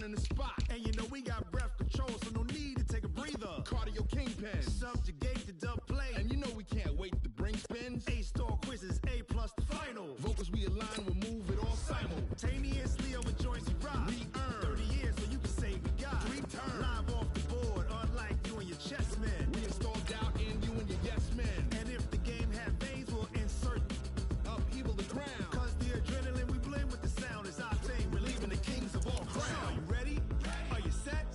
running the spot. And you know we got breath control, so no need to take a breather. Cardio kingpin, subjugate the dub play. And you know we can't wait to bring spins. A-star quizzes, A+ the final. Vocals we align, we'll move it all simultaneously over joints we rock. We earn 30 years so you can say we got 3 turns live off the board, unlike you and your chess men. We install doubt in you and your yes men. And if the game had veins, we'll insert upheaval the ground. Cause the adrenaline we blend with the sound is our thing. We're leaving the kings of all crowns. Are you ready? Are you set?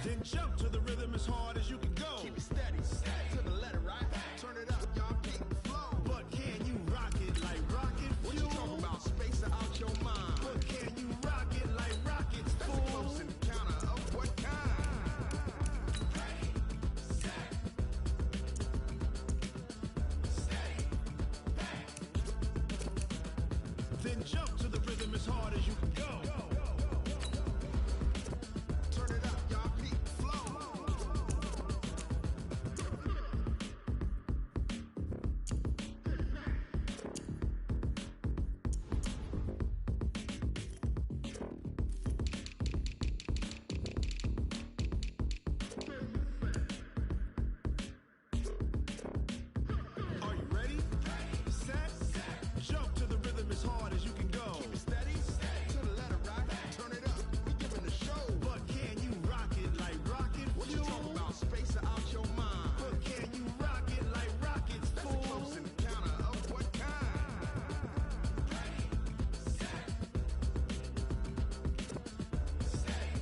Then jump to the rhythm as hard as you can go. Keep it steady, to the letter, right? Turn it up, y'all, keep the flow. But can you rock it like rocket fuel? What you talking about? Space out your mind. But can you rock it like rockets, fool? That's a close encounter of what kind? Ready, set, steady, back. Then jump to the rhythm as hard as you can go. Turn it up, y'all, keep the flow. Are you ready? Set, jump to the rhythm as hard as you can go. Keep it steady, to the letter, right? Turn it up, we giving the show. But can you rock it like rocket fuel? What you talking about? Space out your mind. But can you rock it like rockets, That's fool? a close encounter of what kind? Ready, set, steady,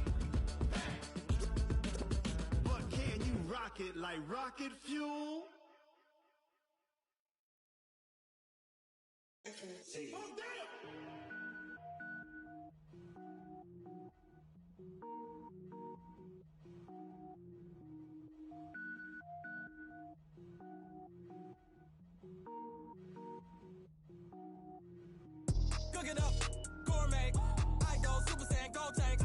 back. But can you rock it like rocket fuel? Cook it up, gourmet. I go Super Saiyan, go tank.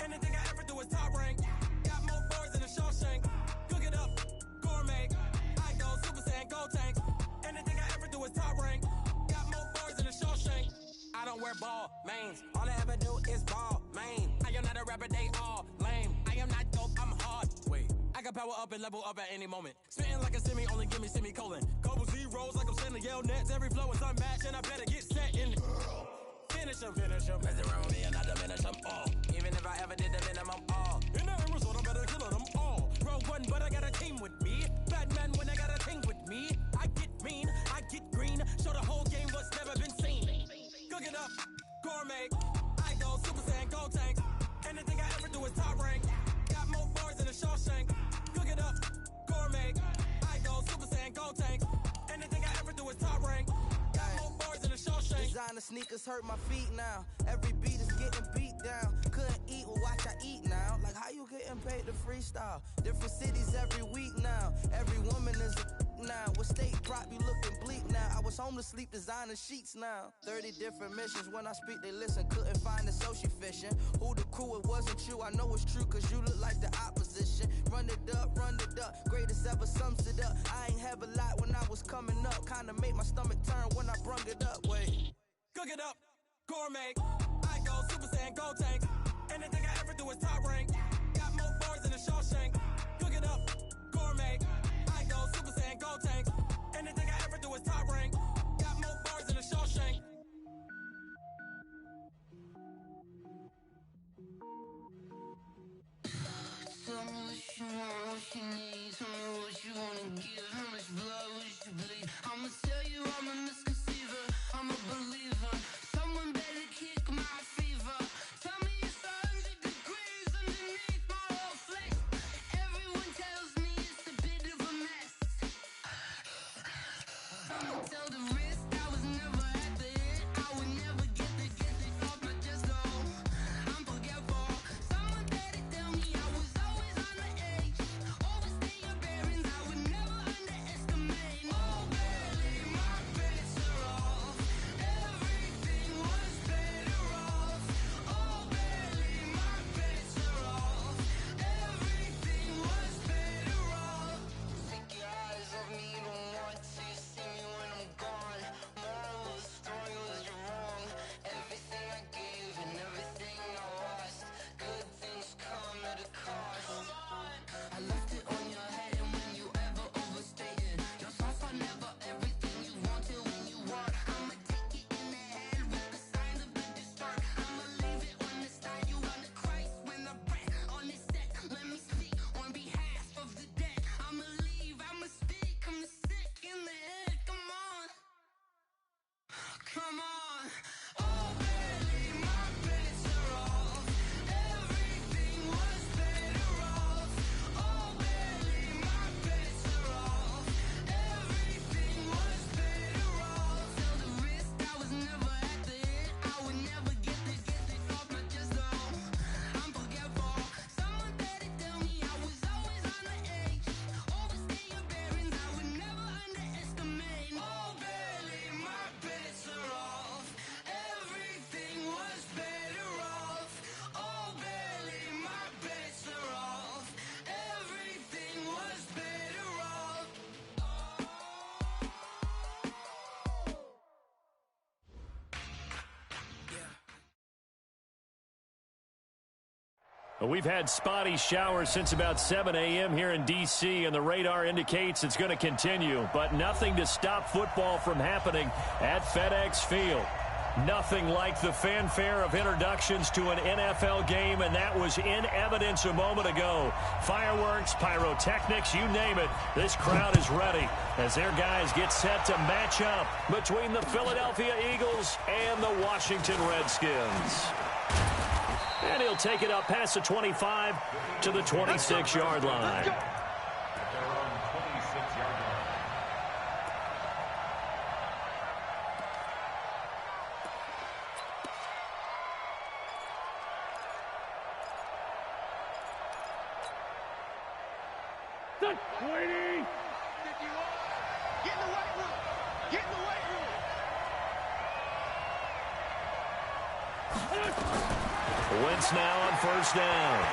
Anything I ever do is top rank. Got more boys than a Shawshank. Cook it up, gourmet. I go Super Saiyan, go tank. Anything I ever do is top rank. Got more boys than a Shawshank. I don't wear ball mains. All I ever do is ball main. I am not a rapper, they all lame. I am not dope, I'm hard. Wait, I can power up and level up at any moment. Spitting like a semi, only give me semicolon. Couple zeros like I'm sending yell nets. Every flow is unmatched and I better get set in. Finish them, mess around with me and I diminish them all. Even if I ever did the minimum all. In the end result, I better kill them all. Rogue one, but I got a team with me. Bad man when I got a team with me. I get mean, I get green. Show the whole game what's never been seen. Cook it up, gourmet. I go Super Saiyan, go tank. Anything I ever do is top rank. Got more bars than a Shawshank. Cook it up, gourmet. I go Super Saiyan, go tank. Anything I ever do is top rank. Got more bars than a Shawshank. Designer sneakers hurt my feet now. Every beat is getting beat down. Couldn't eat, well watch I eat now. Like how you getting paid to freestyle? Different cities every week now. Every woman is a now. With state prop, you looking bleak now. I was home to sleep designing sheets now. 30 different missions. When I speak, they listen. Couldn't find the social fishing. Who the crew, it wasn't you. I know it's true, cause you look like the opposition. Run it up, greatest ever sums it up. I ain't have a lot when I was coming up. Kinda made my stomach turn when I brung it up. Wait. Cook it up, gourmet. I go Super Saiyan, go tank. Anything I ever do is top rank. Got more bars than a Shawshank. Cook it up, gourmet. I go Super Saiyan, go tank. Anything I ever do is top rank. Got more bars than a Shawshank. Tell me what you want, what you need. Tell me what you wanna give. How much blood would you bleed? I'ma tell you I'm a misconceiver. I'm a believer. Someone better kick my fever. Tell me it's 100 degrees underneath. Well, we've had spotty showers since about 7 a.m. here in D.C., and the radar indicates it's going to continue, but nothing to stop football from happening at FedEx Field. Nothing like the fanfare of introductions to an NFL game, and that was in evidence a moment ago. Fireworks, pyrotechnics, you name it. This crowd is ready as their guys get set to match up between the Philadelphia Eagles and the Washington Redskins. And he'll take it up past the 25 to the 26-yard line. Wentz now on first down.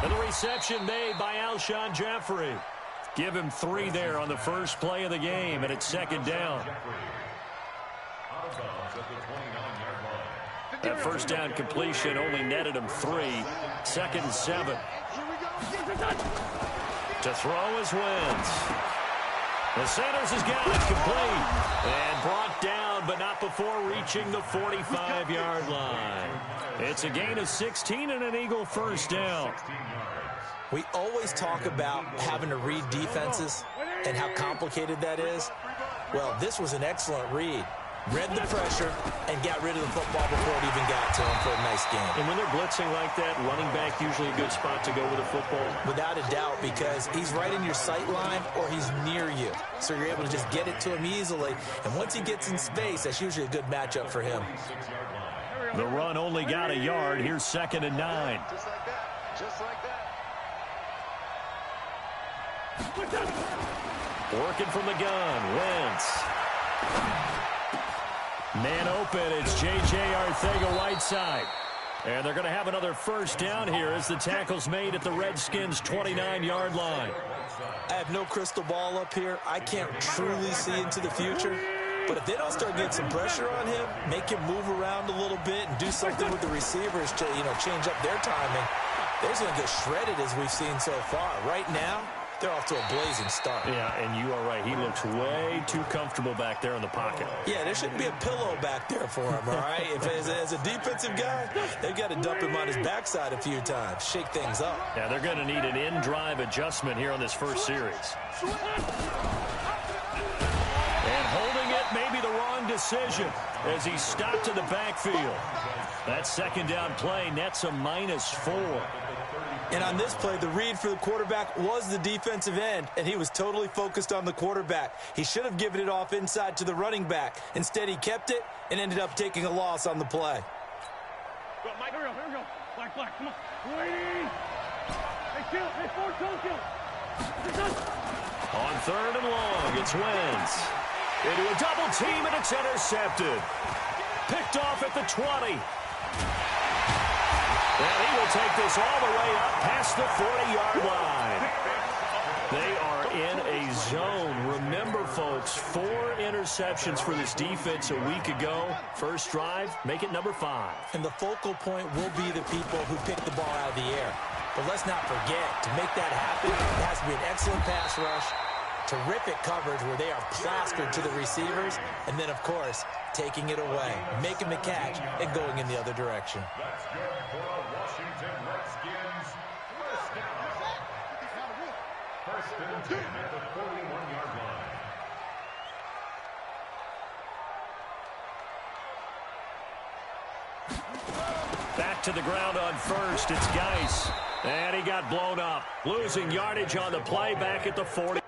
And the reception made by Alshon Jeffrey. Give him 3 there on the first play of the game, and it's second down. That first down completion only netted him 3. Second and 7. To throw is Wentz. The Sanders has got it complete and brought down, but not before reaching the 45-yard line. It's a gain of 16 and an Eagle first down. We always talk about having to read defenses and how complicated that is. Well, this was an excellent read. Read the pressure and got rid of the football before it even got to him for a nice game. And when they're blitzing like that, running back usually a good spot to go with the football. Without a doubt, because he's right in your sight line or he's near you. So you're able to just get it to him easily. And once he gets in space, that's usually a good matchup for him. The run only got a yard. Here's second and 9. Just like that. Just like that. Working from the gun, Wentz. Man open, it's J.J. Arcega-Whiteside. And they're going to have another first down here as the tackle's made at the Redskins' 29-yard line. I have no crystal ball up here. I can't truly see into the future. But if they don't start getting some pressure on him, make him move around a little bit and do something with the receivers to, change up their timing, they're going to get shredded as we've seen so far. Right now, they're off to a blazing start. Yeah, and you are right. He looks way too comfortable back there in the pocket. Yeah, there shouldn't be a pillow back there for him, all right? If as a defensive guy, they've got to dump him on his backside a few times, shake things up. Yeah, they're going to need an in-drive adjustment here on this first series. And holding it may be the wrong decision as he stopped in the backfield. That second down play nets a -4. And on this play, the read for the quarterback was the defensive end, and he was totally focused on the quarterback. He should have given it off inside to the running back. Instead, he kept it and ended up taking a loss on the play. Go, Mike, here we go. Black, come on. Waiting. Hey, kill. Hey, Ford, kill. On third and long, it's Wentz. Into a double team, and it's intercepted. Picked off at the 20. And he will take this all the way up past the 40-yard line. They are in a zone. Remember, folks, 4 interceptions for this defense a week ago. First drive, make it number 5. And the focal point will be the people who pick the ball out of the air. But let's not forget, to make that happen, it has to be an excellent pass rush, terrific coverage where they are plastered to the receivers, and then, of course, taking it away, making the catch, and going in the other direction. That's good for a Washington Redskins first down. First and 10 at the 41-yard line. Back to the ground on first. It's Geis. And he got blown up. Losing yardage on the play back at the 40.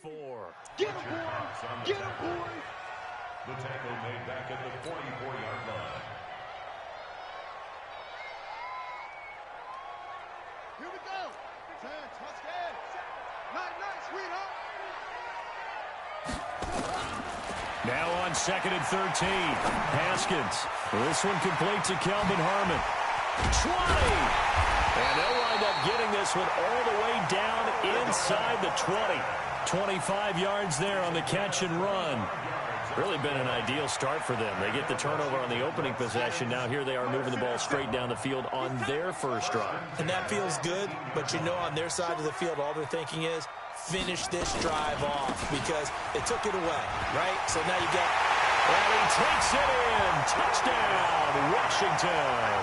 4. Get him, boy! Get him, boy! The tackle made back at the 44-yard line. Here we go! Turn, touchdown! Night, sweetheart! Now on 2nd and 13. Haskins. This one complete to Kelvin Harmon. 20! And they'll wind up getting this one all the way down inside the 20. 25 yards there on the catch and run. Really been an ideal start for them. They get the turnover on the opening possession. Now here they are moving the ball straight down the field on their first drive. And that feels good, but you know on their side of the field, all they're thinking is, finish this drive off because they took it away, right? So now you got... And he takes it in. Touchdown, Washington.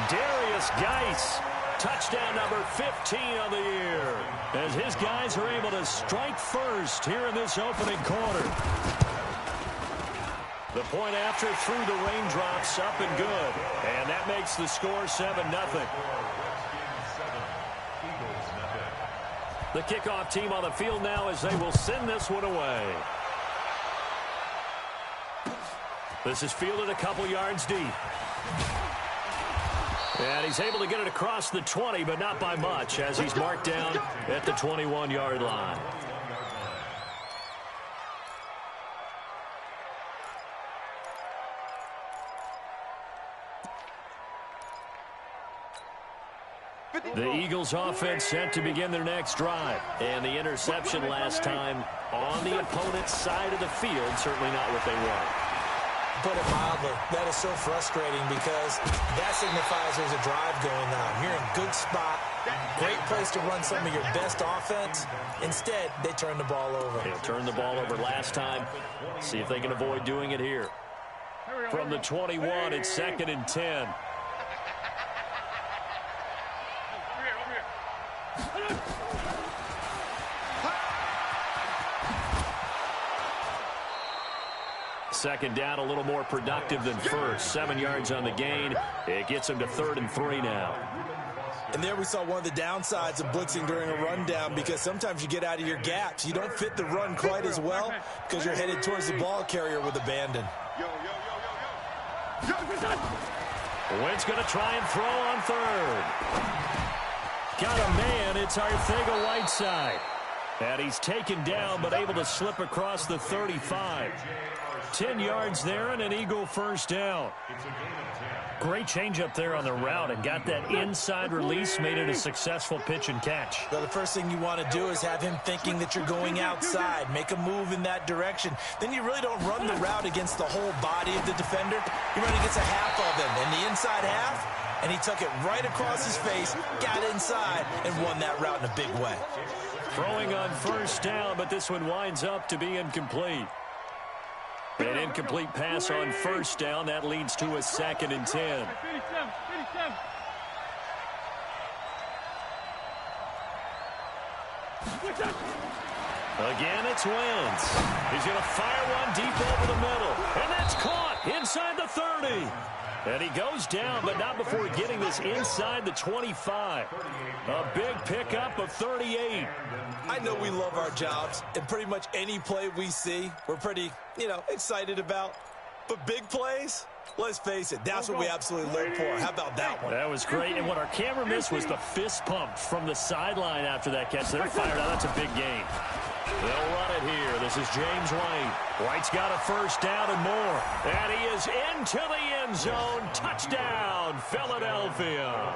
Darius Geis, touchdown number 15 on the year, as his guys are able to strike first here in this opening quarter. The point after through the raindrops, up and good, and that makes the score 7-0. The kickoff team on the field now as they will send this one away. This is fielded a couple yards deep. And he's able to get it across the 20, but not by much, as he's marked down at the 21-yard line. The Eagles offense set to begin their next drive. And the interception last time on the opponent's side of the field, certainly not what they want. Put it mildly, that is so frustrating because that signifies there's a drive going on. You're in a good spot, great place to run some of your best offense. Instead, they turn the ball over. They turned the ball over last time. See if they can avoid doing it here. From the 21, it's 2nd and 10. Second down, a little more productive than first. 7 yards on the gain. It gets him to 3rd and 3 now. And there we saw one of the downsides of blitzing during a rundown because sometimes you get out of your gaps. You don't fit the run quite as well because you're headed towards the ball carrier with abandon. Wentz going to try and throw on 3rd. Got a man. It's Arcega-Whiteside. And he's taken down but able to slip across the 35. 10 yards there and an Eagle first down. Great change up there on the route and got that inside release, made it a successful pitch and catch. Well, the first thing you want to do is have him thinking that you're going outside, make a move in that direction. Then you really don't run the route against the whole body of the defender. You run against a half of him, and the inside half, and he took it right across his face, got inside, and won that route in a big way. Throwing on first down, but this one winds up to be incomplete. An incomplete pass on first down. That leads to a 2nd and 10. Again, it's Wentz. He's going to fire one deep over the middle. And that's caught inside the 30. And he goes down, but not before getting this inside the 25. A big pickup of 38. I know we love our jobs, and pretty much any play we see, we're pretty, excited about. But big plays, let's face it, that's what we absolutely live for. How about that one? That was great, and what our camera missed was the fist pump from the sideline after that catch. They're fired out. That's a big game. They'll run it here. This is James White. White's got a first down and more. And he is into the end zone. Touchdown, Philadelphia.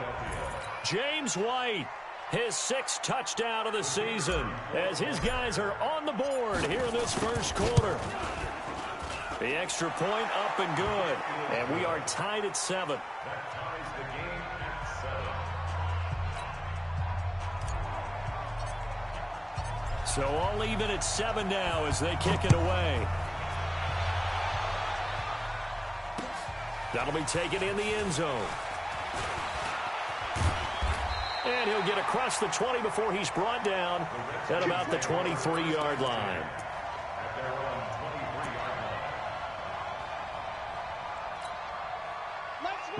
James White, his 6th touchdown of the season, as his guys are on the board here in this first quarter. The extra point up and good. And we are tied at 7. So all even at 7 now as they kick it away. That'll be taken in the end zone. And he'll get across the 20 before he's brought down at about the 23-yard line.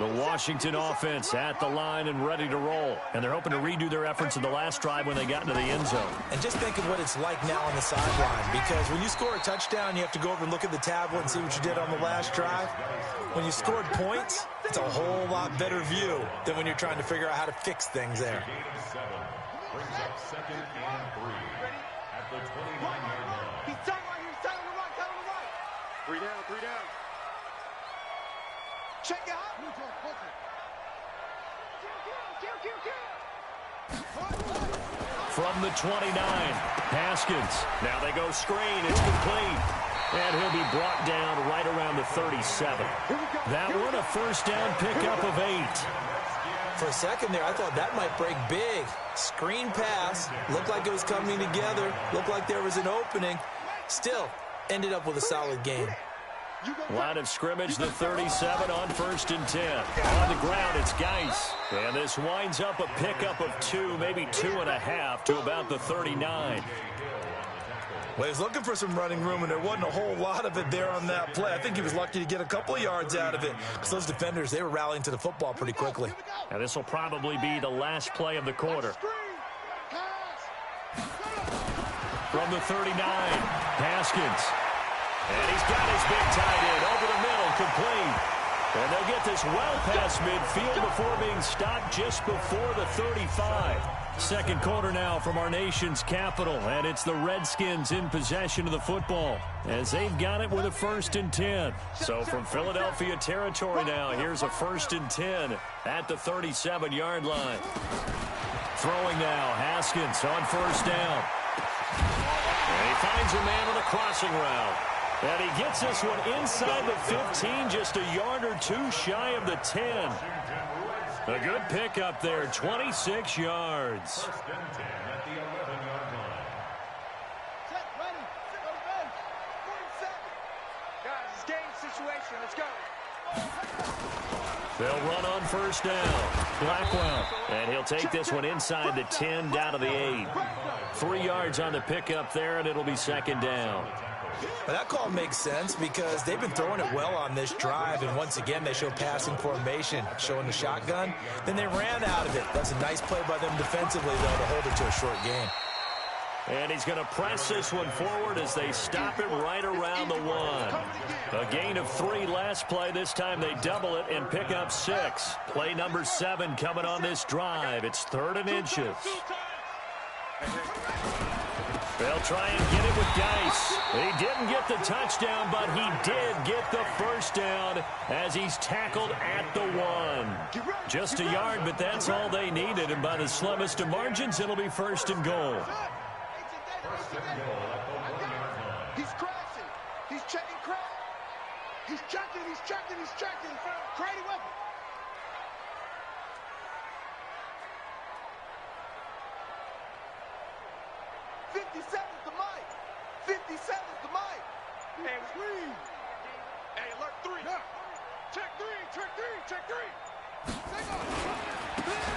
The Washington offense at the line and ready to roll. And they're hoping to redo their efforts in the last drive when they got into the end zone. And just think of what it's like now on the sideline, because when you score a touchdown, you have to go over and look at the tablet and see what you did on the last drive. When you scored points, it's a whole lot better view than when you're trying to figure out how to fix things there. Brings up 2nd and 3 at the 29-yard line. He's tight right here. He's tight on the right. Tight on the right. 3 down. 3 down. Check it out. From the 29, Haskins. Now they go screen. It's complete. And he'll be brought down right around the 37. That one a first down pickup of 8. For a second there, I thought that might break big. Screen pass. Looked like it was coming together. Looked like there was an opening. Still, ended up with a solid game. Line of scrimmage, the 37 on 1st and 10. On the ground, it's Geis. And this winds up a pickup of 2, maybe 2.5 to about the 39. Well, he was looking for some running room, and there wasn't a whole lot of it there on that play. I think he was lucky to get a couple of yards out of it, because those defenders, they were rallying to the football pretty quickly. And this will probably be the last play of the quarter. From the 39, Haskins. And he's got his big tight end over the middle, complete. And they'll get this well past midfield before being stopped just before the 35. Second quarter now from our nation's capital, and it's the Redskins in possession of the football as they've got it with a 1st and 10. So from Philadelphia territory now, here's a 1st and 10 at the 37-yard line. Throwing now, Haskins on 1st down. And he finds a man on the crossing route. And he gets this one inside the 15, just a yard or 2 shy of the 10. A good pickup there, 26 yards. 1st and 10 at the 11-yard line. Set, ready. Go to base. 47. Guys, it's game situation. Let's go. They'll run on 1st down. Blackwell. And he'll take this one inside the 10 down to the 8. 3 yards on the pickup there, and it'll be 2nd down. But that call makes sense because they've been throwing it well on this drive, and once again they show passing formation, showing the shotgun. Then they ran out of it. That's a nice play by them defensively, though, to hold it to a short gain. And he's going to press this one forward as they stop it right around the 1. A gain of 3 last play. This time they double it and pick up 6. Play number 7 coming on this drive. It's 3rd and inches. They'll try and get it with Geis. He didn't get the touchdown, but he did get the 1st down as he's tackled at the 1. Just a yard, but that's all they needed. And by the slimmest of margins, it'll be 1st and goal. 1st and goal at the 1-yard line. He's crashing. He's checking crack. He's checking. He's checking. He's checking. Crady weapon. The mic. 57's the mic. And screen. Hey, alert 3. Check 3. Check 3. Check 3.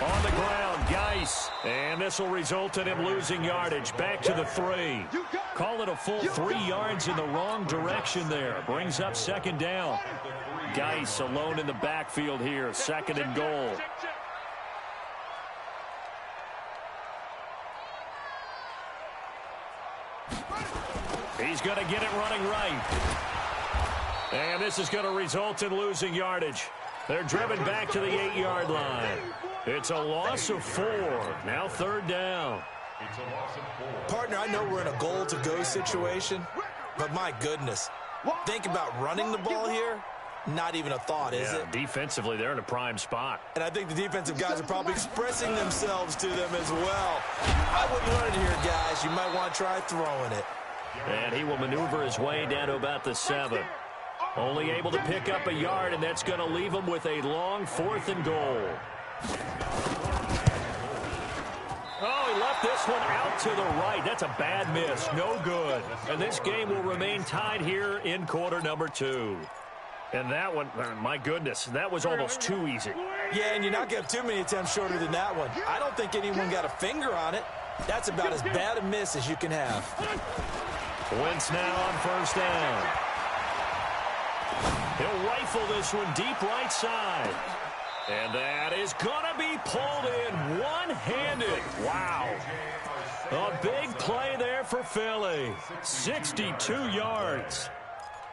On the ground, Geis. And this will result in him losing yardage. Back to the 3. Call it a full 3 yards in the wrong direction there. Brings up 2nd down. Geis alone in the backfield here. 2nd and goal. He's going to get it running right. And this is going to result in losing yardage. They're driven back to the 8-yard line. It's a loss of 4. Now 3rd down. It's a loss of 4. Partner, I know we're in a goal-to-go situation, but my goodness, think about running the ball here. Not even a thought, is it? Defensively, they're in a prime spot. And I think the defensive guys are probably expressing themselves to them as well. I wouldn't run it here, guys. You might want to try throwing it. And he will maneuver his way down to about the 7. Only able to pick up a yard, and that's going to leave him with a long 4th and goal. Oh, he left this one out to the right. That's a bad miss. No good. And this game will remain tied here in quarter number 2. And that one, my goodness, that was almost too easy. Yeah, and you're not going to have too many attempts shorter than that one. I don't think anyone got a finger on it. That's about as bad a miss as you can have. Wentz now on 1st down. He'll rifle this one deep right side. And that is going to be pulled in one-handed. Wow. A big play there for Philly. 62 yards.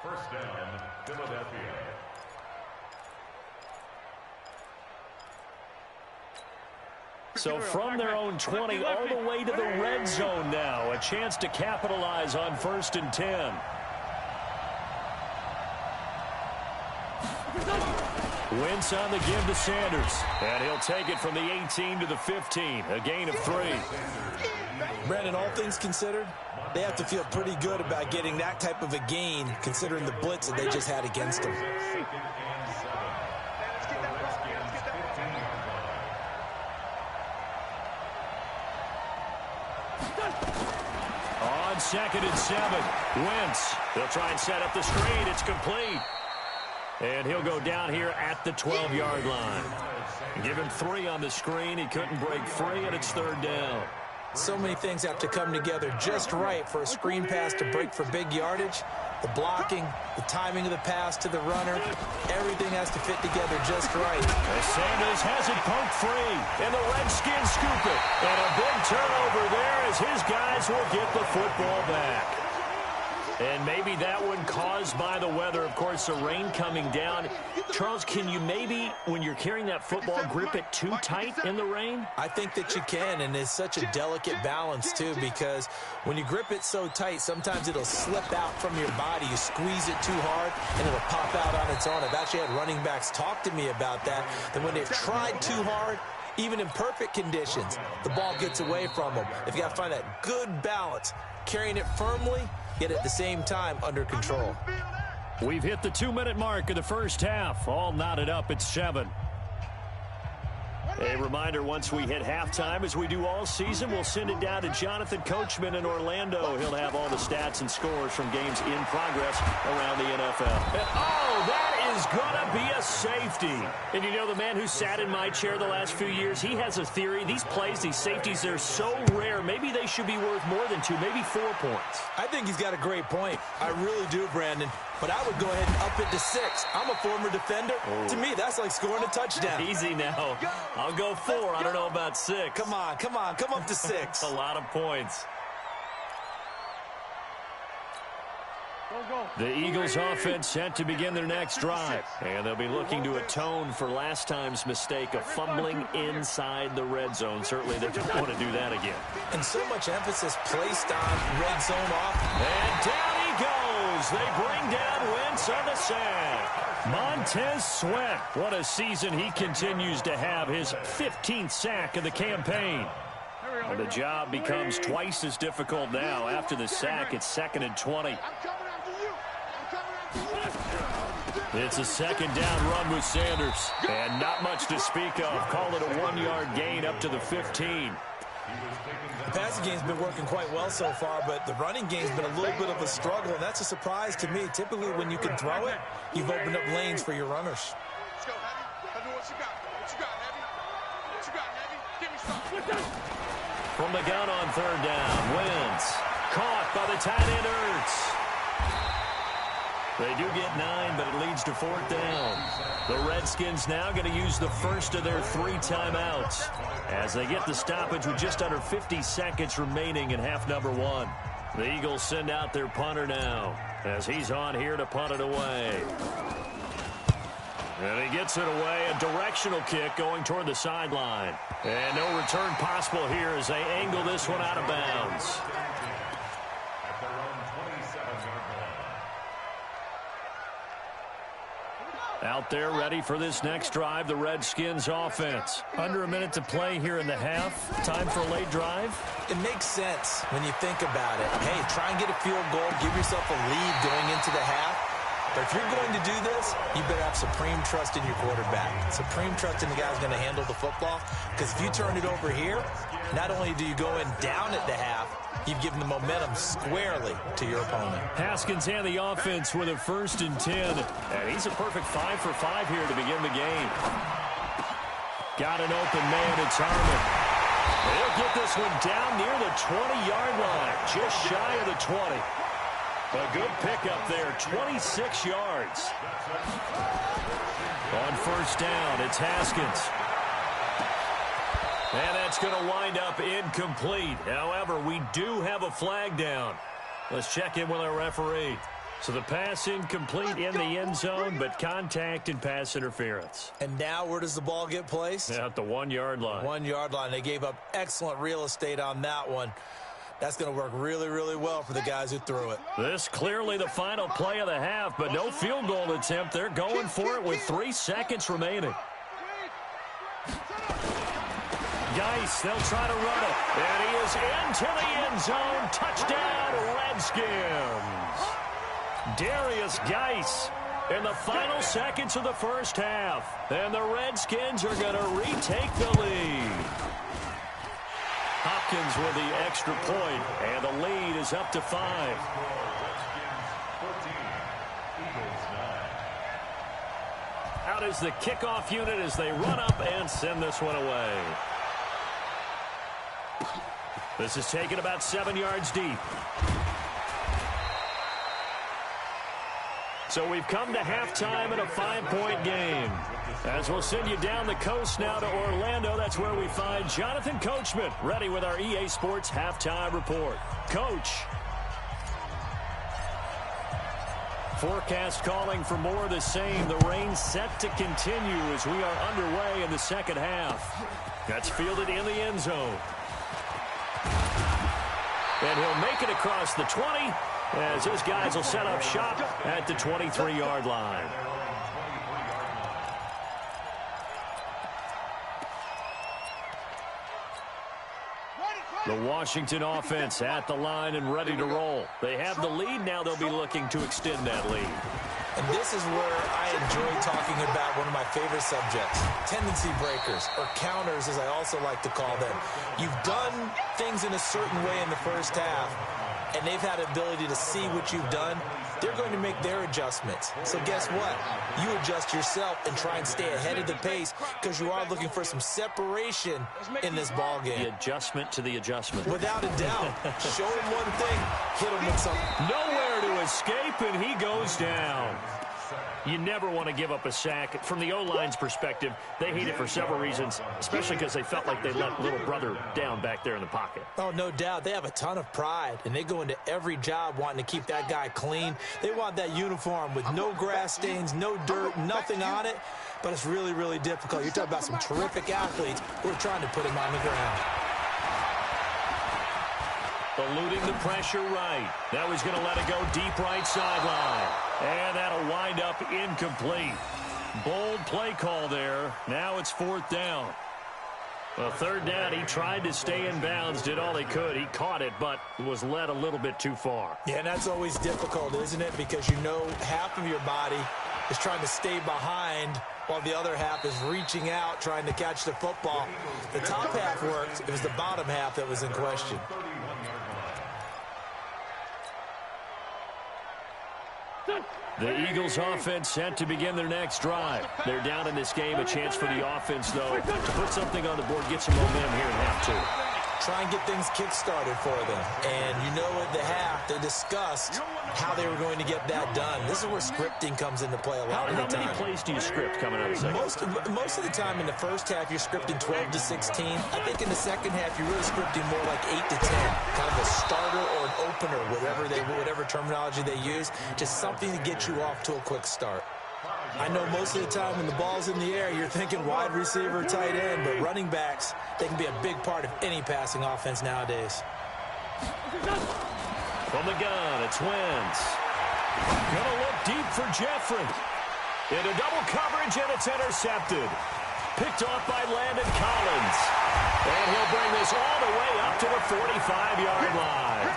First down, Philadelphia. So from their own 20 all the way to the red zone now. A chance to capitalize on 1st and 10. Wentz on the give to Sanders. And he'll take it from the 18 to the 15. A gain of 3. Brandon, all things considered, they have to feel pretty good about getting that type of a gain considering the blitz that they just had against them. On 2nd and 7, Wentz. They'll try and set up the screen. It's complete. And he'll go down here at the 12-yard line. Give him 3 on the screen. He couldn't break free, and it's 3rd down. So many things have to come together just right for a screen pass to break for big yardage. The blocking, the timing of the pass to the runner, everything has to fit together just right. As Sanders has it poked free, and the Redskins scoop it. And a big turnover there as his guys will get the football back. And maybe that one caused by the weather. Of course, the rain coming down. Charles, can you maybe, when you're carrying that football, grip it too tight in the rain? I think that you can, and it's such a delicate balance, too, because when you grip it so tight, sometimes it'll slip out from your body. You squeeze it too hard, and it'll pop out on its own. I've actually had running backs talk to me about that when they've tried too hard, even in perfect conditions, the ball gets away from them. If you got to find that good balance, carrying it firmly, yet at the same time under control. We've hit the 2-minute mark of the first half. All knotted up at 7. A reminder, once we hit halftime, as we do all season, we'll send it down to Jonathan Coachman in Orlando. He'll have all the stats and scores from games in progress around the NFL. And, oh, that is going to be a safety. And you know, the man who sat in my chair the last few years, he has a theory. These plays, these safeties, they're so rare. Maybe they should be worth more than 2, maybe 4 points. I think he's got a great point. I really do, Brandon. But I would go ahead and up it to 6. I'm a former defender. Oh. To me, that's like scoring a touchdown. Easy now. I'll go 4. I don't know about 6. Come on. Come up to 6. A lot of points. The Eagles offense set to begin their next drive. And they'll be looking to atone for last time's mistake of fumbling inside the red zone. Certainly they don't want to do that again. And so much emphasis placed on red zone offense. And down he goes. They bring down Wentz on the sack. Montez Sweat. What a season he continues to have. His 15th sack of the campaign. And the job becomes twice as difficult now. After the sack, it's 2nd and 20. It's a 2nd down run with Sanders. And not much to speak of. Call it a 1-yard gain up to the 15. The passing game's been working quite well so far, but the running game's been a little bit of a struggle, and that's a surprise to me. Typically, when you can throw it, you've opened up lanes for your runners. Let's go, Heavy. Tell me what you got. What you got, Heavy? What you got, Heavy? Give me something. From the gun on 3rd down, Wentz. Caught by the tight end Ertz. They do get 9, but it leads to 4th down. The Redskins now going to use the first of their 3 timeouts as they get the stoppage with just under 50 seconds remaining in half number 1. The Eagles send out their punter now as he's on here to punt it away. And he gets it away, a directional kick going toward the sideline. And no return possible here as they angle this one out of bounds. Out there ready for this next drive, the Redskins offense. Under a minute to play here in the half. Time for a late drive. It makes sense when you think about it. Hey, try and get a field goal, give yourself a lead going into the half. But if you're going to do this, you better have supreme trust in your quarterback. Supreme trust in the guy who's going to handle the football. Because if you turn it over here, not only do you go in down at the half, you've given the momentum squarely to your opponent. Haskins and the offense with a 1st and 10. And he's a perfect 5 for 5 here to begin the game. Got an open man, it's Harmon. They'll get this one down near the 20-yard line, just shy of the 20. A good pickup there, 26 yards. On first down, it's Haskins. And that's going to wind up incomplete. However, we do have a flag down. Let's check in with our referee. So the pass incomplete in the end zone, but contact and pass interference. And now where does the ball get placed? At the 1-yard line. 1-yard line. They gave up excellent real estate on that one. That's going to work really, really well for the guys who threw it. This clearly the final play of the half, but no field goal attempt. They're going for it with 3 seconds remaining. Geis, they'll try to run it. And he is into the end zone. Touchdown, Redskins. Darius Geis in the final seconds of the first half. And the Redskins are going to retake the lead. Hopkins with the extra point, and the lead is up to 5. Out is the kickoff unit as they run up and send this one away. This is taken about 7 yards deep. So we've come to halftime in a 5-point game. As we'll send you down the coast now to Orlando, that's where we find Jonathan Coachman, ready with our EA Sports halftime report. Coach. Forecast calling for more of the same. The rain set to continue as we are underway in the second half. That's fielded in the end zone. And he'll make it across the 20 as his guys will set up shop at the 23-yard line. The Washington offense at the line and ready to roll. They have the lead. Now they'll be looking to extend that lead. And this is where I enjoy talking about one of my favorite subjects, tendency breakers, or counters as I also like to call them. You've done things in a certain way in the first half, and they've had the ability to see what you've done. They're going to make their adjustments. So guess what? You adjust yourself and try and stay ahead of the pace because you are looking for some separation in this ball game. The adjustment to the adjustment. Without a doubt. Show him one thing, hit him with something. Nowhere to escape, and he goes down. You never want to give up a sack. From the O-line's perspective, they hate it for several reasons, especially because they felt like they let little brother down back there in the pocket. Oh, no doubt. They have a ton of pride, and they go into every job wanting to keep that guy clean. They want that uniform with no grass stains, no dirt, nothing on it, but it's really, really difficult. You're talking about some terrific athletes who are trying to put him on the ground. Eluding the pressure right. Now he's going to let it go deep right sideline. And that'll wind up incomplete. Bold play call there. Now it's 4th down. Well, 3rd down, he tried to stay in bounds, did all he could. He caught it, but was led a little bit too far. Yeah, and that's always difficult, isn't it? Because you know half of your body is trying to stay behind while the other half is reaching out, trying to catch the football. The top half worked. It was the bottom half that was in question. The Eagles offense set to begin their next drive. They're down in this game. A chance for the offense, though, to put something on the board, get some momentum here in half 2. Try and get things kick-started for them. And you know at the half, they discussed how they were going to get that done. This is where scripting comes into play a lot of the time. How many plays do you script coming out of the second? Most of the time in the first half, you're scripting 12 to 16. I think in the second half, you're really scripting more like 8 to 10. Kind of a starter or an opener, whatever terminology they use. Just something to get you off to a quick start. I know most of the time when the ball's in the air, you're thinking wide receiver, tight end, but running backs, they can be a big part of any passing offense nowadays. From the gun, it's Wentz. Gonna look deep for Jeffrey. Into double coverage, and it's intercepted. Picked off by Landon Collins. And he'll bring this all the way up to the 45-yard line.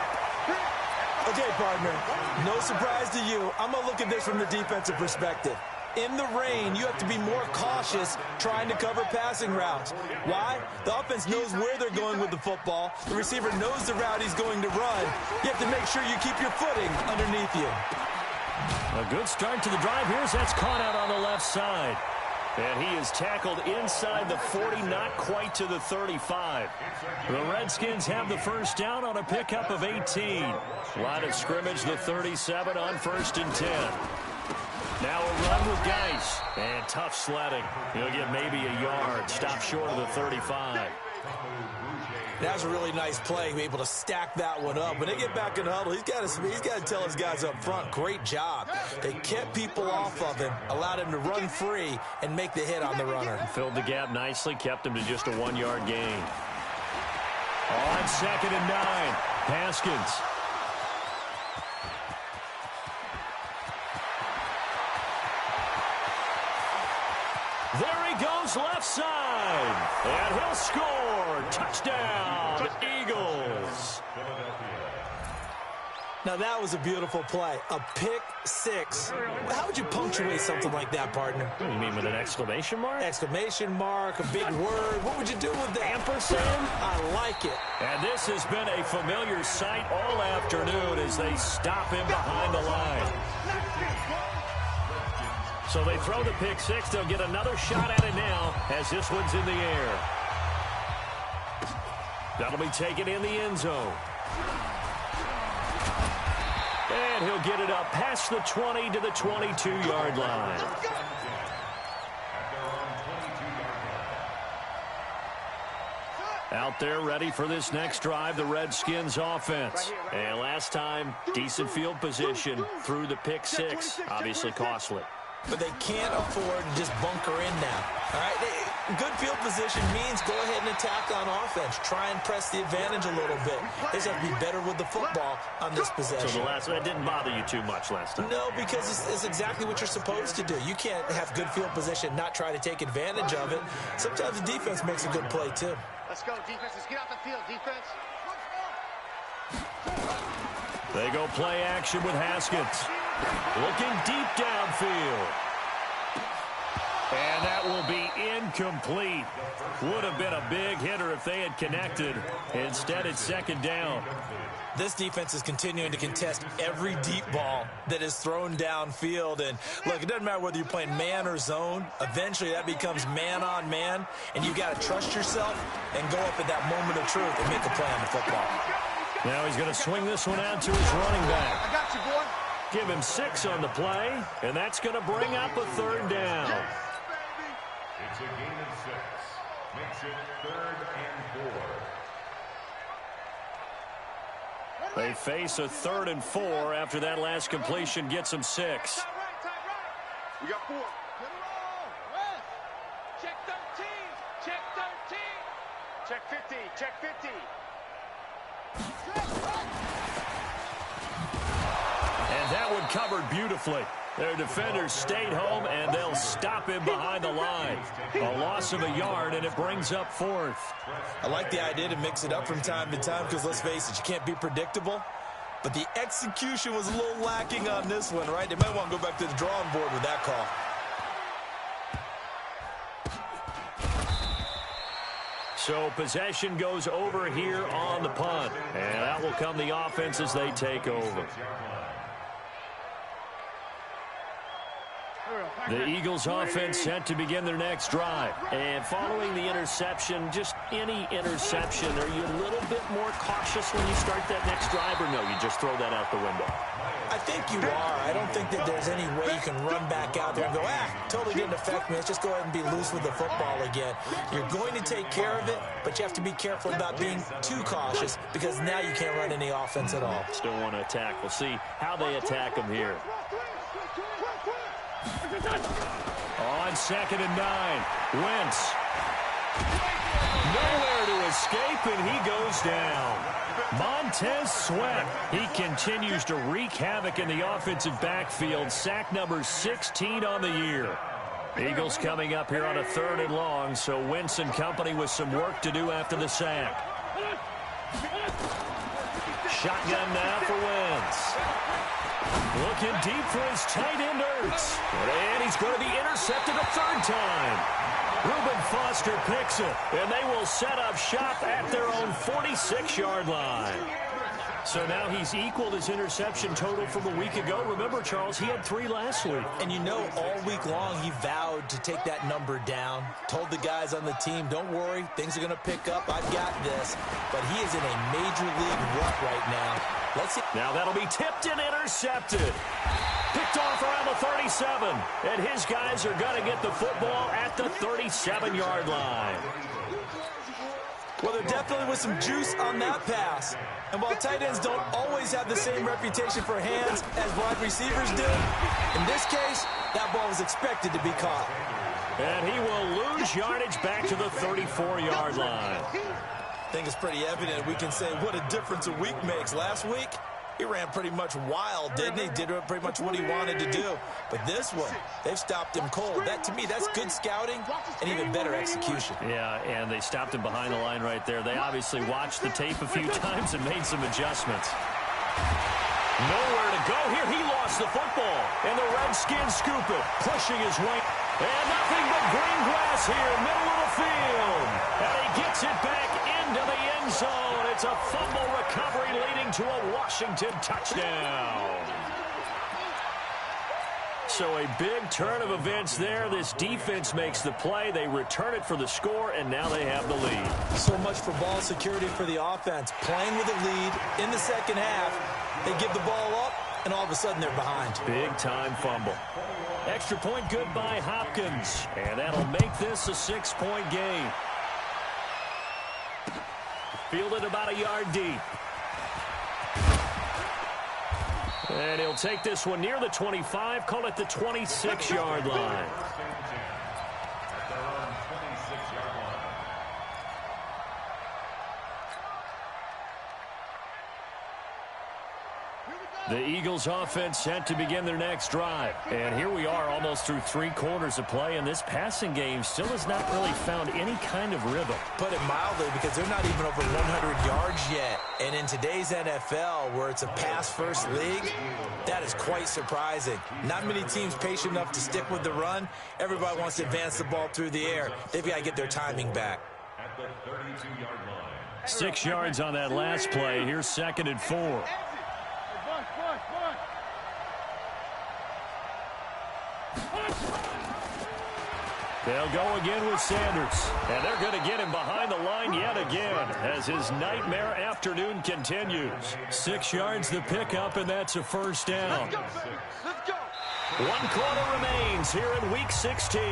Okay, partner, no surprise to you. I'm going to look at this from the defensive perspective. In the rain, you have to be more cautious trying to cover passing routes. Why? The offense knows where they're going with the football. The receiver knows the route he's going to run. You have to make sure you keep your footing underneath you. A good start to the drive. Here's that's caught out on the left side. And he is tackled inside the 40, not quite to the 35. The Redskins have the first down on a pickup of 18. Line of scrimmage, the 37 on 1st and 10. Now a run with Geis. And tough sledding. He'll get maybe a yard. Stop short of the 35. That's a really nice play, be able to stack that one up. When they get back in the huddle, he's got to tell his guys up front, great job. They kept people off of him, allowed him to run free, and make the hit on the runner. Filled the gap nicely, kept him to just a 1-yard gain. On 2nd and 9, Haskins. There he goes, left side. And he'll score. Touchdown, Eagles. Now, that was a beautiful play. A pick six. How would you punctuate something like that, partner? What do you mean, with an exclamation mark? Exclamation mark, a big word. What would you do with that? Ampersand? I like it. And this has been a familiar sight all afternoon as they stop him behind the line. So they throw the pick six. They'll get another shot at it now as this one's in the air. That'll be taken in the end zone. And he'll get it up past the 20 to the 22-yard line. Out there ready for this next drive, the Redskins offense. And last time, decent field position through the pick six. Obviously costly. But they can't afford to just bunker in now. All right, good field position means go ahead and attack on offense. Try and press the advantage a little bit. They just have to be better with the football on this possession. So that didn't bother you too much last time? No, because it's exactly what you're supposed to do. You can't have good field position, not try to take advantage of it. Sometimes the defense makes a good play, too. Let's go, defense. Let's get off the field, defense. They go play action with Haskins. Looking deep downfield. And that will be incomplete. Would have been a big hitter if they had connected. Instead, it's 2nd down. This defense is continuing to contest every deep ball that is thrown downfield. And, look, it doesn't matter whether you're playing man or zone. Eventually, that becomes man-on-man, and you've got to trust yourself and go up at that moment of truth and make a play on the football. Now he's going to swing this one out to his running back. I got you, boy. Give him 6 on the play, and that's going to bring up a 3rd down. It's a gain of 6. Makes it 3rd and 4. They face a 3rd and 4 after that last completion gets them 6. We got 4. Check 13. Check 13. Check 50. Check 50. And that one covered beautifully. Their defenders stayed home, and they'll stop him behind the line. A loss of a yard, and it brings up 4th. I like the idea to mix it up from time to time because, let's face it, you can't be predictable. But the execution was a little lacking on this one, right? They might want to go back to the drawing board with that call. So possession goes over here on the punt. And out will come the offense as they take over. The Eagles offense set to begin their next drive. And following the interception, just any interception, are you a little bit more cautious when you start that next drive, or no, you just throw that out the window? I think you are. I don't think that there's any way you can run back out there and go, totally didn't affect me. Let's just go ahead and be loose with the football again. You're going to take care of it, but you have to be careful about being too cautious because now you can't run any offense at all. Still want to attack. We'll see how they attack them here. On 2nd and 9, Wentz. Nowhere to escape, and he goes down. Montez Sweat. He continues to wreak havoc in the offensive backfield. Sack number 16 on the year. Eagles coming up here on a 3rd and long, so Wentz and company with some work to do after the sack. Shotgun now for Wentz. Looking deep for his tight end, Ertz. And he's going to be intercepted a 3rd time. Reuben Foster picks it, and they will set up shop at their own 46-yard line. So now he's equaled his interception total from a week ago. Remember, Charles, he had 3 last week. And you know, all week long he vowed to take that number down. Told the guys on the team, don't worry, things are going to pick up. I've got this. But he is in a major league rut right now. Let's see. Now that'll be tipped and intercepted. Picked off around the 37. And his guys are going to get the football at the 37-yard line. Well, there definitely was some juice on that pass. And while tight ends don't always have the same reputation for hands as wide receivers do, in this case, that ball was expected to be caught. And he will lose yardage back to the 34-yard line. I think it's pretty evident we can say what a difference a week makes. Last week, he ran pretty much wild, didn't he? Did pretty much what he wanted to do. But this one, they've stopped him cold. That, to me, that's good scouting and even better execution. Yeah, and they stopped him behind the line right there. They obviously watched the tape a few times and made some adjustments. Nowhere to go here. He lost the football. And the Redskins scoop it, pushing his way. And nothing but green grass here, middle of the field. And he gets it back into the end zone. It's a fumble recovery leading to a Washington touchdown. So a big turn of events there. This defense makes the play. They return it for the score, and now they have the lead. So much for ball security for the offense. Playing with a lead in the second half. They give the ball up, and all of a sudden they're behind. Big-time fumble. Extra point good by Hopkins. And that'll make this a 6-point game. Fielded about a yard deep. And he'll take this one near the 25, call it the 26-yard line. The Eagles offense set to begin their next drive. And here we are almost through 3 quarters of play, and this passing game still has not really found any kind of rhythm. Put it mildly, because they're not even over 100 yards yet. And in today's NFL, where it's a pass-first league, that is quite surprising. Not many teams patient enough to stick with the run. Everybody wants to advance the ball through the air. They've got to get their timing back. At the 32-yard line. 6 yards on that last play. Here's 2nd and 4. They'll go again with Sanders. And they're going to get him behind the line yet again as his nightmare afternoon continues. 6 yards the pickup, and that's a first down. Let's go. 1 quarter remains here in Week 16.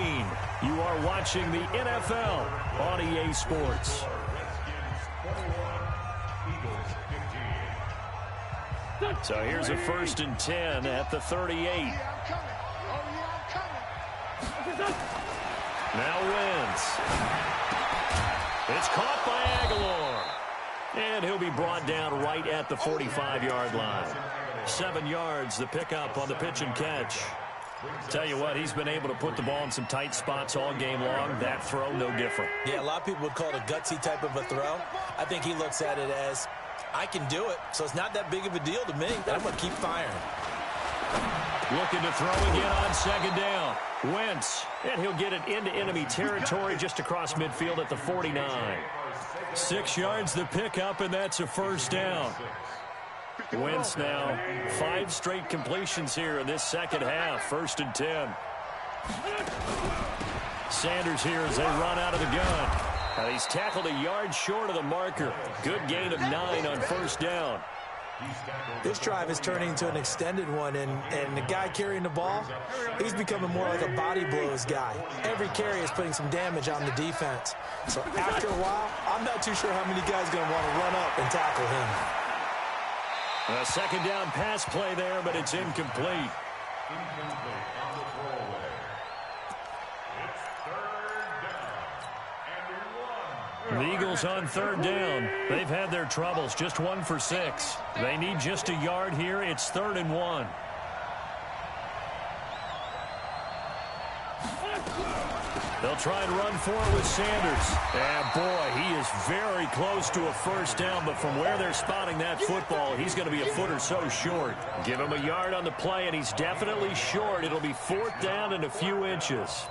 You are watching the NFL on EA Sports. So here's a 1st and 10 at the 38. Now wins. It's caught by Aguilar. And he'll be brought down right at the 45-yard line. 7 yards, the pickup on the pitch and catch. Tell you what, he's been able to put the ball in some tight spots all game long. That throw, no different. Yeah, a lot of people would call it a gutsy type of a throw. I think he looks at it as, I can do it, so it's not that big of a deal to me. I'm going to keep firing. Looking to throw again on 2nd down. Wentz, and he'll get it into enemy territory just across midfield at the 49. 6 yards the pickup, and that's a first down. Wentz now 5 straight completions here in this second half. 1st and 10. Sanders here as they run out of the gun. Now he's tackled a yard short of the marker. Good gain of 9 on 1st down. This drive is turning into an extended one, and the guy carrying the ball, he's becoming more like a body blows guy. Every carry is putting some damage on the defense. So after a while, I'm not too sure how many guys are going to want to run up and tackle him. A 2nd down pass play there, but it's incomplete. Incomplete on the throwaway. It's 3rd down and 1. The Eagles on 3rd down. They've had their troubles, just 1 for 6. They need just a yard here. It's 3rd and 1. They'll try and run for it with Sanders. And boy, he is very close to a first down, but from where they're spotting that football, he's going to be a foot or so short. Give him a yard on the play, and he's definitely short. It'll be 4th down and a few inches.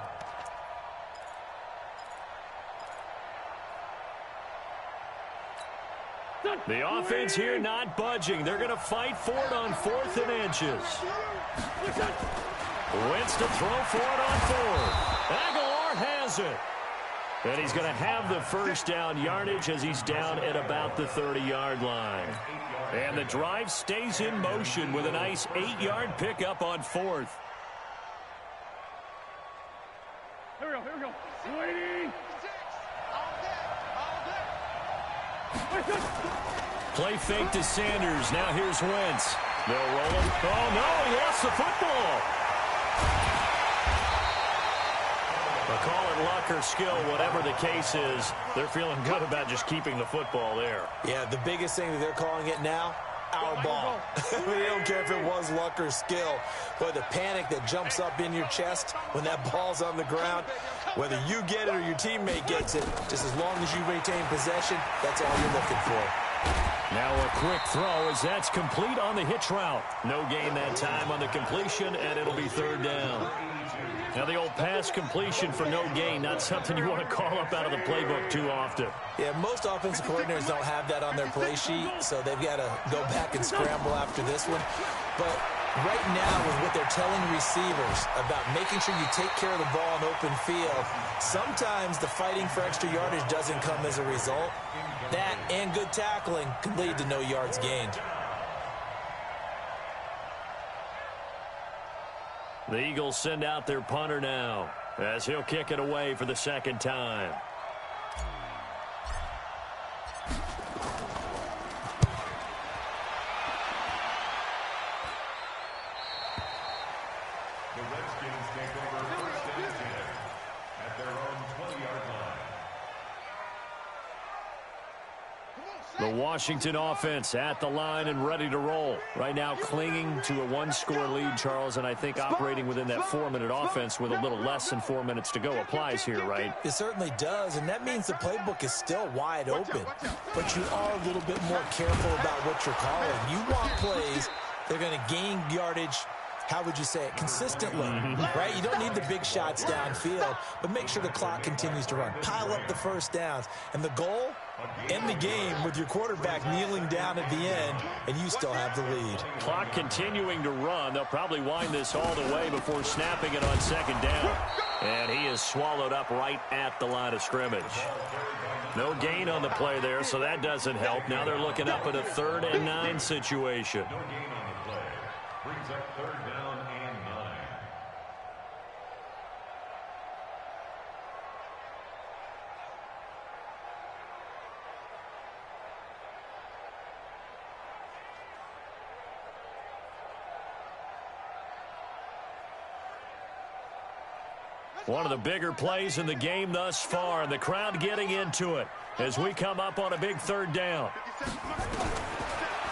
The offense here not budging. They're going to fight for it on 4th and inches. Wentz to throw for it on 4th. Aguilar has it. And he's going to have the first down yardage as he's down at about the 30-yard line. And the drive stays in motion with a nice 8-yard pickup on 4th. Here we go. Waiting. Play fake to Sanders. Now here's Wentz. They'll roll him. Oh, no, he lost the football. They'll call it luck or skill, whatever the case is. They're feeling good about just keeping the football there. Yeah, the biggest thing that they're calling it now, our ball. They don't care if it was luck or skill. But the panic that jumps up in your chest when that ball's on the ground, whether you get it or your teammate gets it, just as long as you retain possession, that's all you're looking for. Now a quick throw as that's complete on the hitch route. No gain that time on the completion, and it'll be 3rd down. Now the old pass completion for no gain, not something you want to call up out of the playbook too often. Yeah, most offensive coordinators don't have that on their play sheet, so they've got to go back and scramble after this one. But right now, with what they're telling receivers about making sure you take care of the ball in open field, sometimes the fighting for extra yardage doesn't come as a result. That and good tackling can lead to no yards gained. The Eagles send out their punter now as he'll kick it away for the 2nd time. The Redskins take over 1st and 10 at their own 20-yard line. The Washington offense at the line and ready to roll. Right now clinging to a 1-score lead, Charles, and I think operating within that 4-minute offense with a little less than 4 minutes to go applies here, right? It certainly does, and that means the playbook is still wide open. But you are a little bit more careful about what you're calling. You want plays that are going to gain yardage, how would you say it, consistently, right? You don't need the big shots downfield, but make sure the clock continues to run. Pile up the first downs. And the goal, end the game with your quarterback kneeling down at the end, and you still have the lead. Clock continuing to run. They'll probably wind this all the way before snapping it on 2nd down. And he is swallowed up right at the line of scrimmage. No gain on the play there, so that doesn't help. Now they're looking up at a 3rd and 9 situation. No gain on the play. Brings up 3rd down and 9. One of the bigger plays in the game thus far, and the crowd getting into it as we come up on a big 3rd down.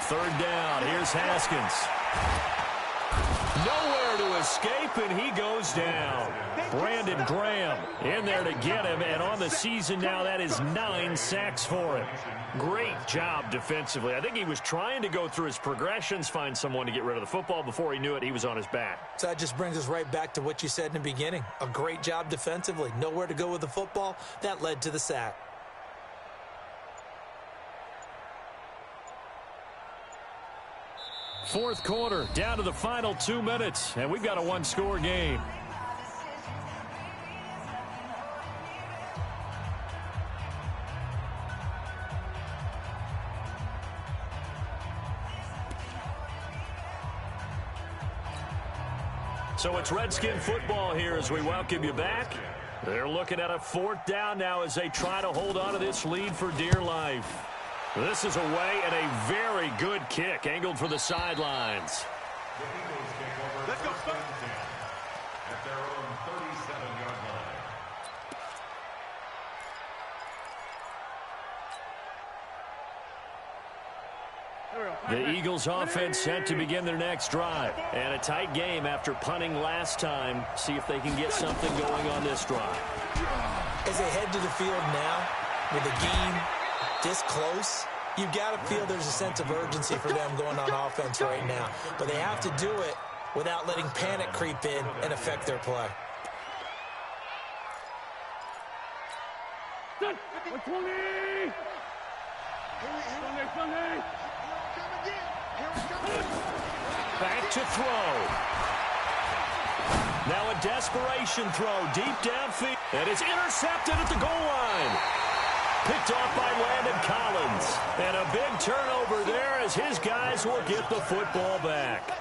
3rd down, here's Haskins. Nowhere to escape, and he goes down. Brandon Graham in there to get him, and on the season now, that is 9 sacks for him. Great job defensively. I think he was trying to go through his progressions, find someone to get rid of the football. Before he knew it, he was on his back. So that just brings us right back to what you said in the beginning. A great job defensively. Nowhere to go with the football. That led to the sack. Fourth quarter, down to the final 2 minutes, and we've got a 1-score game. So it's Redskin football here as we welcome you back. They're looking at a 4th down now as they try to hold on to this lead for dear life. This is away and a very good kick angled for the sidelines. The Eagles take over 1st and 10 at their own 37-yard line. The Eagles offense set to begin their next drive. And a tight game after punting last time. See if they can get something going on this drive. As they head to the field now, with the game this close, you've got to feel there's a sense of urgency for them going on offense right now. But they have to do it without letting panic creep in and affect their play. Back to throw. Now a desperation throw deep downfield. And it's intercepted at the goal line. Picked off by Landon Collins. And a big turnover there as his guys will get the football back.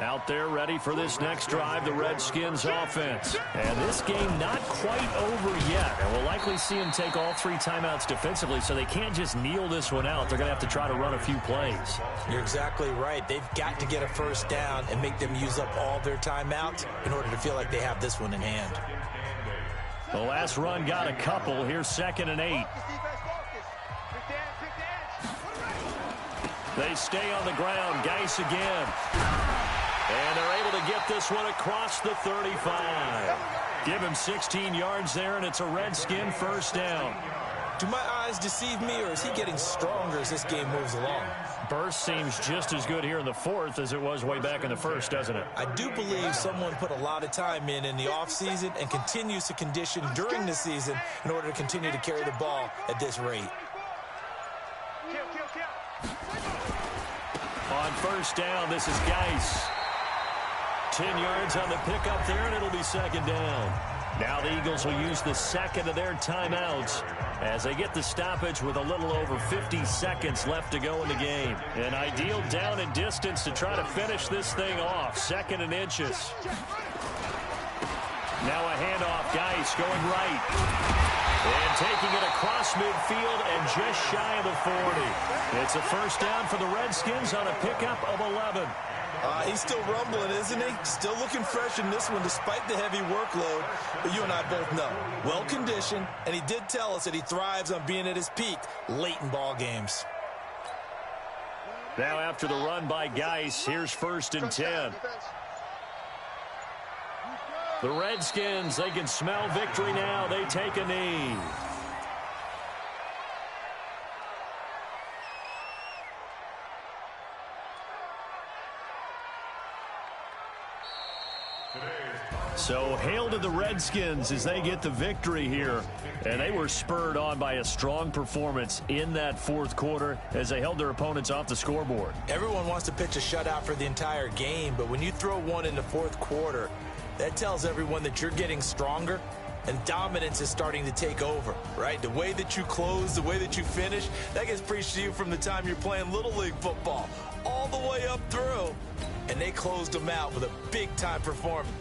Out there ready for this next drive, the Redskins offense. And this game not quite over yet. And we'll likely see them take all 3 timeouts defensively, so they can't just kneel this one out. They're going to have to try to run a few plays. You're exactly right. They've got to get a first down and make them use up all their timeouts in order to feel like they have this one in hand. The last run got a couple. Here's 2nd and 8. They stay on the ground. Geis again. And they're able to get this one across the 35. Give him 16 yards there, and it's a Redskin first down. Do my eyes deceive me, or is he getting stronger as this game moves along? Burst seems just as good here in the 4th as it was way back in the 1st, doesn't it? I do believe someone put a lot of time in the offseason and continues to condition during the season in order to continue to carry the ball at this rate. On first down, this is Geis. 10 yards on the pickup there, and it'll be 2nd down. Now the Eagles will use the 2nd of their timeouts as they get the stoppage with a little over 50 seconds left to go in the game. An ideal down and distance to try to finish this thing off. 2nd and inches. Now a handoff. Geis going right. And taking it across midfield and just shy of the 40. It's a first down for the Redskins on a pickup of 11. He's still rumbling, isn't he? Still looking fresh in this one despite the heavy workload. But you and I both know, well-conditioned, and he did tell us that he thrives on being at his peak late in ball games. Now after the run by Geis, here's 1st and 10. The Redskins, they can smell victory now. They take a knee. So hail to the Redskins as they get the victory here. And they were spurred on by a strong performance in that 4th quarter as they held their opponents off the scoreboard. Everyone wants to pitch a shutout for the entire game, but when you throw one in the 4th quarter, that tells everyone that you're getting stronger and dominance is starting to take over, right? The way that you close, the way that you finish, that gets preached to you from the time you're playing Little League football all the way up through. And they closed them out with a big-time performance.